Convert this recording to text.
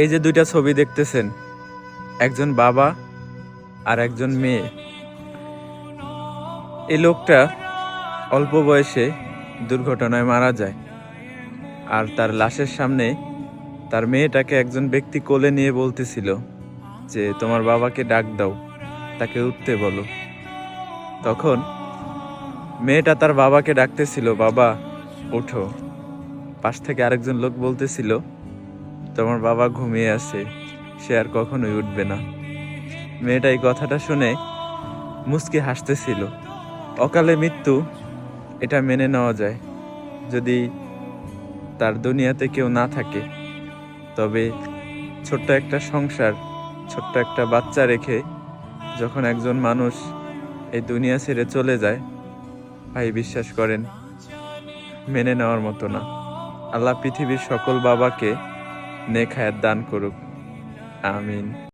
এই যে দুইটা ছবি দেখতেছেন, একজন বাবা আর একজন মেয়ে। এই লোকটা অল্প বয়সে দুর্ঘটনায় মারা যায়, আর তার লাশের সামনে তার মেয়েটাকে একজন ব্যক্তি কোলে নিয়ে বলতেছিল যে তোমার বাবাকে ডাক দাও, তাকে উঠতে বলো। তখন মেয়েটা তার বাবাকে ডাকতেছিল, বাবা ওঠো। পাশ থেকে আরেকজন লোক বলতেছিল তোমার বাবা ঘুমিয়ে আছে, সে আর কখনোই উঠবে না। মেয়েটা এই কথাটা শুনে মুচকি হাসতেছিল। অকালে মৃত্যু, এটা মেনে নেওয়া যায় যদি তার দুনিয়াতে কেউ না থাকে। তবে ছোট্ট একটা সংসার, ছোট্ট একটা বাচ্চা রেখে যখন একজন মানুষ এই দুনিয়া ছেড়ে চলে যায়, ভাই বিশ্বাস করেন মেনে নেওয়ার মতো না। আল্লাহ পৃথিবীর সকল বাবাকে নেক হায়াত দান করুক, আমিন।